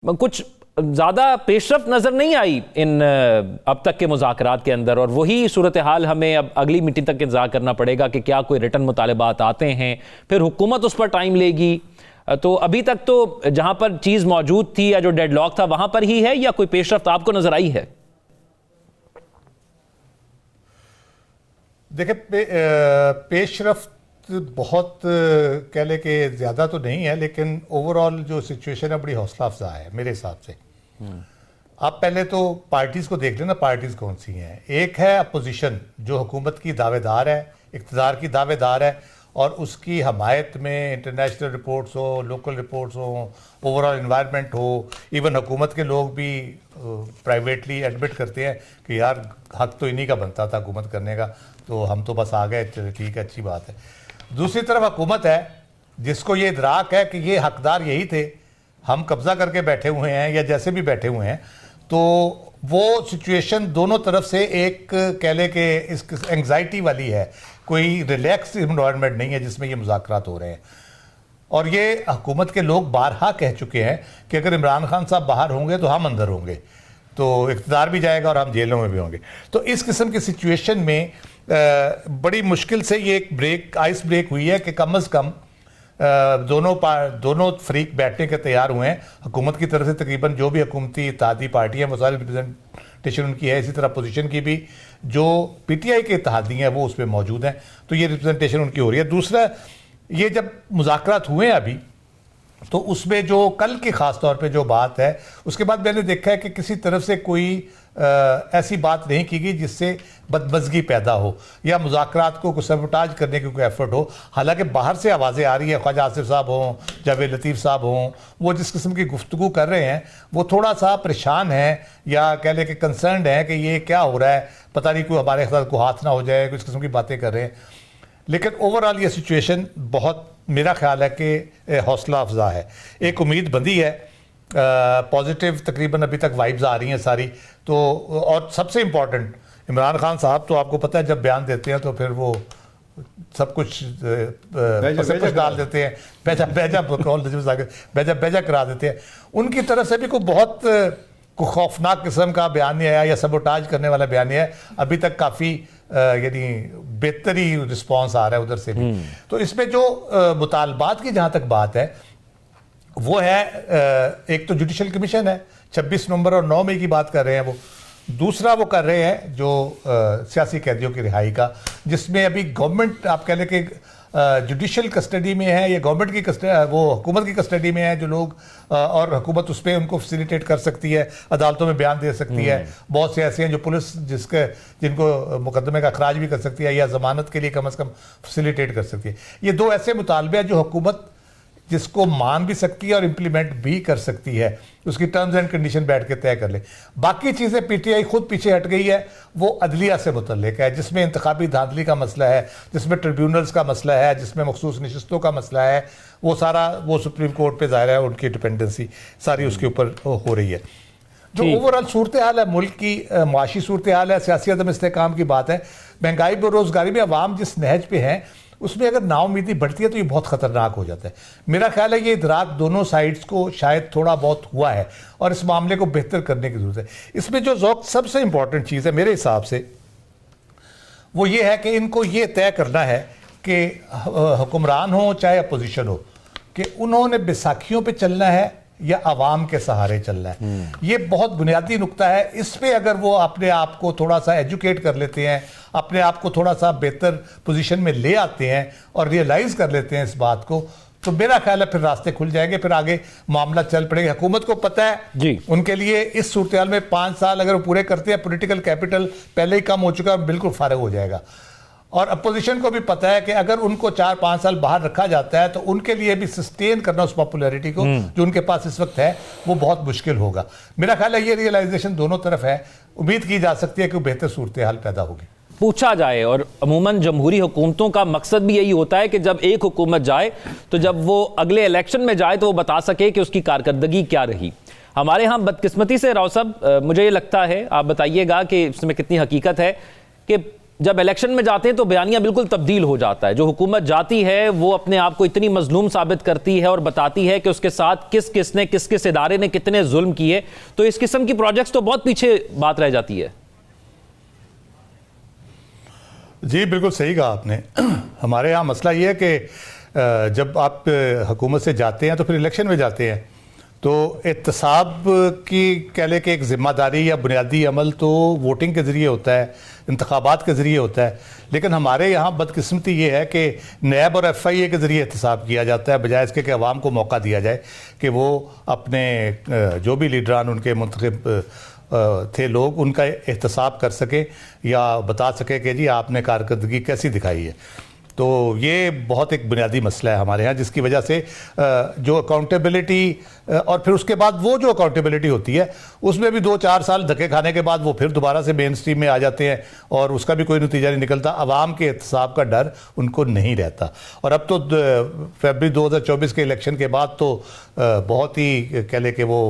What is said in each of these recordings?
कुछ ज़्यादा पेशरफ्त नज़र नहीं आई इन अब तक के मुज़ाकरात के अंदर, और वही सूरत हाल हमें अब अगली मीटिंग तक इंतज़ार करना पड़ेगा कि क्या कोई रिटर्न मुतालबात आते हैं, फिर हुकूमत उस पर टाइम लेगी। तो अभी तक तो जहाँ पर चीज़ मौजूद थी या जो डेडलॉक था वहाँ पर ही है, या कोई पेशरफ्त आपको नज़र आई है? देखिए, पेशरफ्त बहुत कह ले कि ज़्यादा तो नहीं है, लेकिन ओवरऑल जो सिचुएशन है बड़ी हौसला अफजा है मेरे हिसाब से। आप पहले तो पार्टीज़ को देख लेना, पार्टीज़ कौन सी हैं। एक है अपोजिशन जो हुकूमत की दावेदार है, इक़्तिदार की दावेदार है, और उसकी हमायत में इंटरनेशनल रिपोर्ट्स हो, लोकल रिपोर्ट्स हो, ओवरऑल इन्वायरमेंट हो, इवन हुकूमत के लोग भी प्राइवेटली एडमिट करते हैं कि यार हक तो इन्हीं का बनता था हुकूमत करने का, तो हम तो बस आ गए, चलो ठीक है, अच्छी बात है। दूसरी तरफ हुकूमत है जिसको ये इदराक है कि ये हकदार यही थे, हम कब्जा करके बैठे हुए हैं या जैसे भी बैठे हुए हैं, तो वो सिचुएशन दोनों तरफ से एक कह ले कि इस एंग्जाइटी वाली है, कोई रिलैक्स इन्वायरमेंट नहीं है जिसमें ये मुज़ाकरात हो रहे हैं। और ये हुकूमत के लोग बारहा कह चुके हैं कि अगर इमरान खान साहब बाहर होंगे तो हम अंदर होंगे, तो इक़्तिदार भी जाएगा और हम जेलों में भी होंगे। तो इस किस्म की सिचुएशन में बड़ी मुश्किल से ये एक आइस ब्रेक हुई है कि कम अज़ कम दोनों फरीक बैठने के तैयार हुए हैं। हुकूमत की तरफ से तकरीबन जो भी हुकूमती इत्तेहादी पार्टी हैं वो सारी रिप्रेजेंटेशन उनकी है, इसी तरह अपोजिशन की भी जो PTI के इत्तेहादी हैं वो उस पर मौजूद हैं, तो ये रिप्रेजेंटेशन उनकी हो रही है। दूसरा, ये जब मुज़ाकरात हुए हैं अभी, तो उसमें जो कल की ख़ास तौर पे जो बात है, उसके बाद मैंने देखा है कि किसी तरफ से कोई ऐसी बात नहीं की गई जिससे बदमज़गी पैदा हो या मुज़ाकरात को सबोटाज करने की कोई एफर्ट हो। हालांकि बाहर से आवाज़ें आ रही है, ख्वाजा आसिफ साहब हों, जावेद लतीफ़ साहब हों, वो जिस किस्म की गुफ्तगू कर रहे हैं वो थोड़ा सा परेशान है या कह लें कि कंसर्न्ड है कि ये क्या हो रहा है, पता नहीं कोई हमारे साथ को हाथ ना हो जाए, कुछ किस्म की बातें कर रहे हैं। लेकिन ओवरऑल ये सिचुएशन बहुत, मेरा ख्याल है कि हौसला अफजा है, एक उम्मीद बंदी है, पॉजिटिव तकरीबन अभी तक वाइब्स आ रही हैं सारी। तो और सबसे इम्पॉर्टेंट, इमरान खान साहब तो आपको पता है जब बयान देते हैं तो फिर वो सब कुछ डाल देते हैं, बेजा करा देते हैं। उनकी तरफ से भी कोई बहुत खौफनाक किस्म का बयान नहीं आया या सबोटाज करने वाला बयान नहीं है अभी तक। काफ़ी यानी बेहतरी रिस्पॉन्स आ रहा है उधर से भी। तो इसमें जो मुतालबात की जहाँ तक बात है वो है, एक तो जुडिशल कमीशन है, 26 नवंबर और 9 मई की बात कर रहे हैं वो। दूसरा वो कर रहे हैं जो सियासी कैदियों की रिहाई का, जिसमें अभी गवर्नमेंट आप कह लें कि जुडिशल कस्टडी में है या गवर्नमेंट की वो हुकूमत की कस्टडी में है जो लोग, और हुकूमत उस पर उनको फैसिलिटेट कर सकती है, अदालतों में बयान दे सकती है। बहुत से ऐसे हैं जो पुलिस जिनको मुकदमे का अखराज भी कर सकती है या जमानत के लिए कम अज़ कम फैसिलिटेट कर सकती है। ये दो ऐसे मुतालबे हैं जो हुकूमत जिसको मान भी सकती है और इम्प्लीमेंट भी कर सकती है, उसकी टर्म्स एंड कंडीशन बैठ के तय कर ले। बाकी चीज़ें PTI खुद पीछे हट गई है, वो अदलिया से मुतल्लिक है, जिसमें इंतखाबी धांधली का मसला है, जिसमें ट्रिब्यूनल्स का मसला है, जिसमें मखसूस नशिस्तों का मसला है, वो सारा वो सुप्रीम कोर्ट पे ज़ाहिर है उनकी डिपेंडेंसी सारी उसके ऊपर हो रही है। जो ओवरऑल सूरत हाल है, मुल्क की मुआशी सूरत हाल है, सियासी अदम इस्तेहकाम की बात है, महंगाई बेरोज़गारी में अवाम जिस नहज पे हैं उसमें अगर नाउमीदी बढ़ती है तो ये बहुत ख़तरनाक हो जाता है। मेरा ख्याल है ये इदराक दोनों साइड्स को शायद थोड़ा बहुत हुआ है और इस मामले को बेहतर करने की ज़रूरत है। इसमें जो ज़ौक़ सबसे इम्पॉर्टेंट चीज़ है मेरे हिसाब से वो ये है कि इनको ये तय करना है कि हुक्मरान हो चाहे अपोजिशन हो, कि उन्होंने बैसाखियों पर चलना है या आवाम के सहारे चलना है। ये बहुत बुनियादी नुक्ता है। इस पे अगर वो अपने आप को थोड़ा सा एजुकेट कर लेते हैं, अपने आप को थोड़ा सा बेहतर पोजीशन में ले आते हैं और रियलाइज़ कर लेते हैं इस बात को, तो मेरा ख्याल है फिर रास्ते खुल जाएंगे, फिर आगे मामला चल पड़ेगा। हुकूमत को पता है जी, उनके लिए इस सूरत हाल में 5 साल अगर वो पूरे करते हैं, पॉलिटिकल कैपिटल पहले ही कम हो चुका है, बिल्कुल फारिग हो जाएगा। और अपोजिशन को भी पता है कि अगर उनको 4-5 साल बाहर रखा जाता है तो उनके लिए भी सस्टेन करना उस पॉपुलैरिटी को जो उनके पास इस वक्त है वो बहुत मुश्किल होगा। मेरा ख्याल है ये रियलाइजेशन दोनों तरफ है। उम्मीद की जा सकती है कि बेहतर सूरत हाल पैदा होगी। पूछा जाए, और अमूमन जमहूरी हुकूमतों का मकसद भी यही होता है कि जब एक हुकूमत जाए तो जब वो अगले इलेक्शन में जाए तो वो बता सके कि उसकी कारकर्दगी क्या रही। हमारे यहाँ बदकिस्मती से राव साहब, मुझे ये लगता है, आप बताइएगा कि इसमें कितनी हकीकत है, कि जब इलेक्शन में जाते हैं तो बयानिया बिल्कुल तब्दील हो जाता है। जो हुकूमत जाती है वो अपने आप को इतनी मजलूम साबित करती है और बताती है कि उसके साथ किस किस इदारे ने कितने जुल्म किए, तो इस किस्म की प्रोजेक्ट्स तो बहुत पीछे बात रह जाती है। जी बिल्कुल सही कहा आपने। हमारे यहाँ मसला ये है कि जब आप हुकूमत से जाते हैं तो फिर इलेक्शन में जाते हैं, तो एहतसाब की कह लें कि एक ज़िम्मेदारी या बुनियादी अमल तो वोटिंग के ज़रिए होता है, इंतखाबात के ज़रिए होता है। लेकिन हमारे यहाँ बदकिस्मती ये है कि नैब और FIA के ज़रिए एहतसाब किया जाता है, बजाय इसके कि अवाम को मौका दिया जाए कि वो अपने जो भी लीडरान उनके मुंतखब थे लोग, उनका एहतसाब कर सकें या बता सकें कि जी आपने कारकर्दगी कैसी दिखाई है। तो ये बहुत एक बुनियादी मसला है हमारे यहाँ, जिसकी वजह से जो अकाउंटेबिलिटी और फिर उसके बाद वो जो अकाउंटेबिलिटी होती है उसमें भी 2-4 साल धक्के खाने के बाद वो फिर दोबारा से मेन स्ट्रीम में आ जाते हैं और उसका भी कोई नतीजा नहीं निकलता। अवाम के एहतसाब का डर उनको नहीं रहता। और अब तो फरवरी 2024 के इलेक्शन के बाद तो बहुत ही कह लें कि वो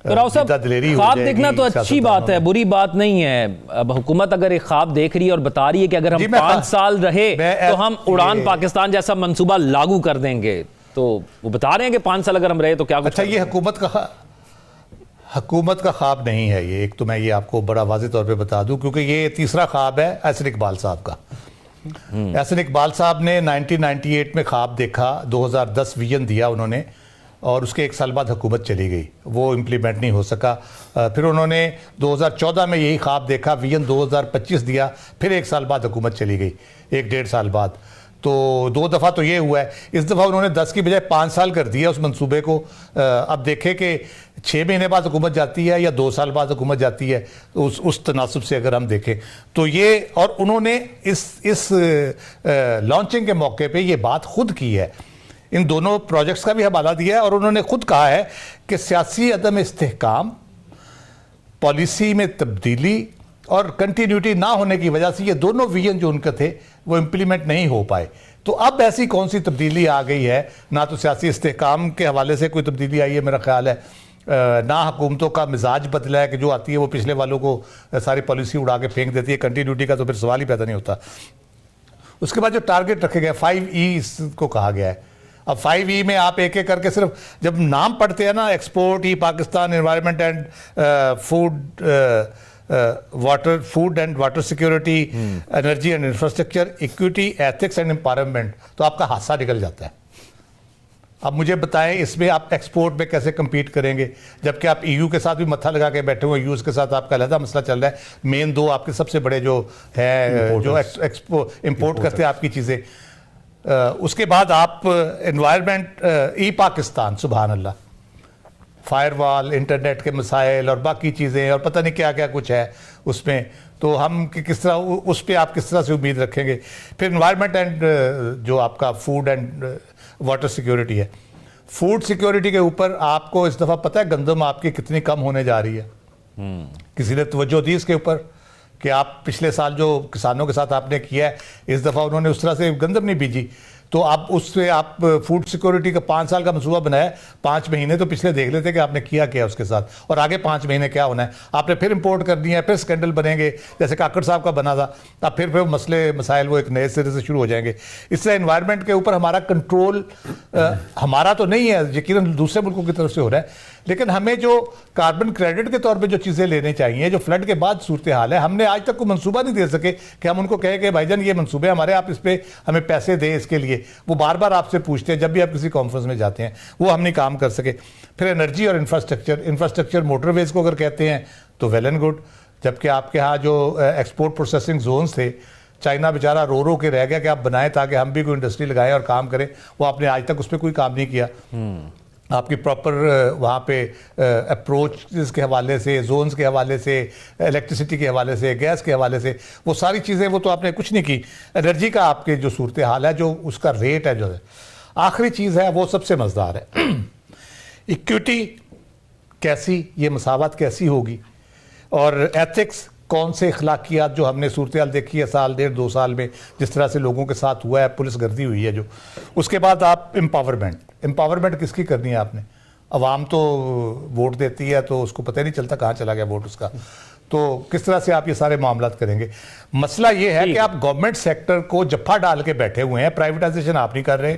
ख्वाब देखना तो अच्छी बात है, बुरी बात नहीं है। अब हुकूमत अगर एक ख्वाब देख रही है और बता रही है कि अगर हम 5 साल रहे तो हम उड़ान पाकिस्तान जैसा मंसूबा लागू कर देंगे, तो वो बता रहे हैं कि 5 साल अगर हम रहे तो क्या कुछ। अच्छा, ये हुकूमत का ख्वाब नहीं है ये, एक तो मैं ये आपको बड़ा वाज़ेह तौर पे बता दूं, क्योंकि ये तीसरा ख्वाब है एहसन इकबाल साहब का। एहसन इकबाल साहब ने 1998 में ख्वाब देखा, 2010 विजन दिया उन्होंने, और उसके 1 साल बाद हुकूमत चली गई, वो इम्प्लीमेंट नहीं हो सका। फिर उन्होंने 2014 में यही ख्वाब देखा, विजन 2025 दिया, फिर 1 साल बाद हुकूमत चली गई, 1-1.5 साल बाद। तो 2 दफ़ा तो ये हुआ है। इस दफ़ा उन्होंने 10 की बजाय 5 साल कर दिया उस मंसूबे को। अब देखें कि 6 महीने बाद हुकूमत जाती है या 2 साल बाद हुकूमत जाती है, तो उस तनासुब से अगर हम देखें तो ये, और उन्होंने इस लॉन्चिंग के मौके पर यह बात खुद की है, इन दोनों प्रोजेक्ट्स का भी हवाला दिया है, और उन्होंने खुद कहा है कि सियासी अदम इस्तेहकाम, पॉलिसी में तब्दीली और कंटिन्यूटी ना होने की वजह से ये दोनों विजन जो उनके थे वो इम्प्लीमेंट नहीं हो पाए। तो अब ऐसी कौन सी तब्दीली आ गई है? ना तो सियासी इस्तेहकाम के हवाले से कोई तब्दीली आई है मेरा ख्याल है, ना हुकूमतों का मिजाज बदला है कि जो आती है वो पिछले वालों को सारी पॉलिसी उड़ा के फेंक देती है। कंटिन्यूटी का तो फिर सवाल ही पैदा नहीं होता। उसके बाद जो टारगेट रखे गए 5E को कहा गया है। अब 5E में आप एक एक करके सिर्फ जब नाम पढ़ते हैं ना, export, E Pakistan, environment and food and water security, energy and infrastructure, equity, ethics and empowerment, तो आपका हादसा निकल जाता है। अब मुझे बताएं इसमें आप एक्सपोर्ट में कैसे compete करेंगे, जबकि आप EU के साथ भी मत्था लगा के बैठे हुए, यूएस के साथ आपका अलहदा मसला चल रहा है। मेन 2 आपके सबसे बड़े जो है जो इम्पोर्ट करते हैं आपकी चीज़ें। उसके बाद आप एनवायरनमेंट, ई पाकिस्तान, सुभान अल्लाह, फायरवॉल, इंटरनेट के मसाइल और बाकी चीज़ें और पता नहीं क्या क्या कुछ है उसमें, तो हम किस तरह उस पर आप किस तरह से उम्मीद रखेंगे। फिर एनवायरनमेंट एंड जो आपका फूड एंड वाटर सिक्योरिटी है, फूड सिक्योरिटी के ऊपर आपको इस दफ़ा पता है गंदम आपकी कितनी कम होने जा रही है? किसी ने तवज्जो दी इसके ऊपर कि आप पिछले साल जो किसानों के साथ आपने किया है, इस दफ़ा उन्होंने उस तरह से गंदम नहीं बीजी, तो आप उससे आप फूड सिक्योरिटी का 5 साल का मंसूबा बनाया। 5 महीने तो पिछले देख लेते कि आपने किया क्या उसके साथ, और आगे 5 महीने क्या होना है। आपने फिर इंपोर्ट कर दिया है, फिर स्कैंडल बनेंगे जैसे काकड़ साहब का बना था, अब फिर मसले मसाइल वो एक नए सिरे से शुरू हो जाएंगे। इससे एनवायरनमेंट के ऊपर हमारा कंट्रोल हमारा तो नहीं है, यकीनन दूसरे मुल्कों की तरफ से हो रहा है, लेकिन हमें जो कार्बन क्रेडिट के तौर पे जो चीज़ें लेनी चाहिए, जो फ्लड के बाद सूरत हाल है, हमने आज तक कोई मंसूबा नहीं दे सके कि हम उनको कहें कि भाईजान ये मंसूबे हमारे, आप इस पर हमें पैसे दें इसके लिए। वो बार बार आपसे पूछते हैं जब भी आप किसी कॉन्फ्रेंस में जाते हैं, वो हम नहीं काम कर सके। फिर एनर्जी और इंफ्रास्ट्रक्चर मोटरवेज को अगर कहते हैं तो वेल एंड गुड, जबकि आपके यहाँ जो एक्सपोर्ट प्रोसेसिंग जोन्स थे, चाइना बेचारा रो रो के रह गया कि आप बनाएं ताकि हम भी कोई इंडस्ट्री लगाएं और काम करें, वो आपने आज तक उस पर कोई काम नहीं किया। आपकी प्रॉपर वहाँ पे अप्रोच के हवाले से, जोन्स के हवाले से, इलेक्ट्रिसिटी के हवाले से, गैस के हवाले से, वो सारी चीज़ें वो तो आपने कुछ नहीं की। एनर्जी का आपके जो सूरत हाल है, जो उसका रेट है, जो है आखिरी चीज़ है, वो सबसे मज़ेदार है। इक्विटी कैसी, ये मसावत कैसी होगी, और एथिक्स कौन से अखलाकियात जो हमने सूरत हाल देखी है साल 1.5-2 साल में, जिस तरह से लोगों के साथ हुआ है, पुलिस गर्दी हुई है जो। उसके बाद आप एम्पावरमेंट किसकी करनी है आपने? अवाम तो वोट देती है तो उसको पता ही नहीं चलता कहाँ चला गया वोट उसका। तो किस तरह से आप ये सारे मामला करेंगे? मसला ये है कि आप गवर्नमेंट सेक्टर को जफ्फा डाल के बैठे हुए हैं, प्राइवेटाइजेशन आप नहीं कर रहे,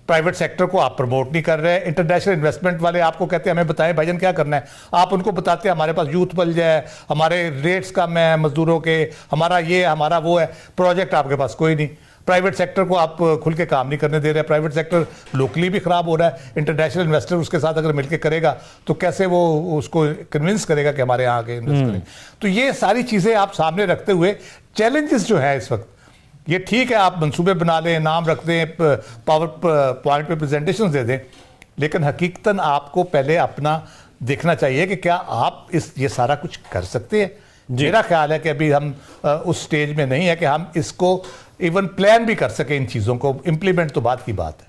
प्राइवेट सेक्टर को आप प्रमोट नहीं कर रहे। इंटरनेशनल इन्वेस्टमेंट वाले आपको कहते हैं हमें बताएं भाईजान क्या करना है, आप उनको बताते हैं हमारे पास यूथ बल है, हमारे रेट्स कम है मजदूरों के, हमारा ये हमारा वो है, प्रोजेक्ट आपके पास कोई नहीं। प्राइवेट सेक्टर को आप खुल के काम नहीं करने दे रहे, प्राइवेट सेक्टर लोकली भी खराब हो रहा है, इंटरनेशनल इन्वेस्टर उसके साथ अगर मिलकर करेगा तो कैसे वो उसको कन्विंस करेगा कि हमारे यहाँ आके इन्वेस्ट करें। तो ये सारी चीज़ें आप सामने रखते हुए चैलेंजेस जो है इस वक्त, ये ठीक है आप मंसूबे बना लें, नाम रख दें, पावर पॉइंट पे प्रेजेंटेशन दे दें, लेकिन हकीकतन आपको पहले अपना देखना चाहिए कि क्या आप ये सारा कुछ कर सकते हैं। मेरा ख्याल है कि अभी हम उस स्टेज में नहीं है कि हम इसको इवन प्लान भी कर सकें, इन चीज़ों को इम्प्लीमेंट तो बात की बात है।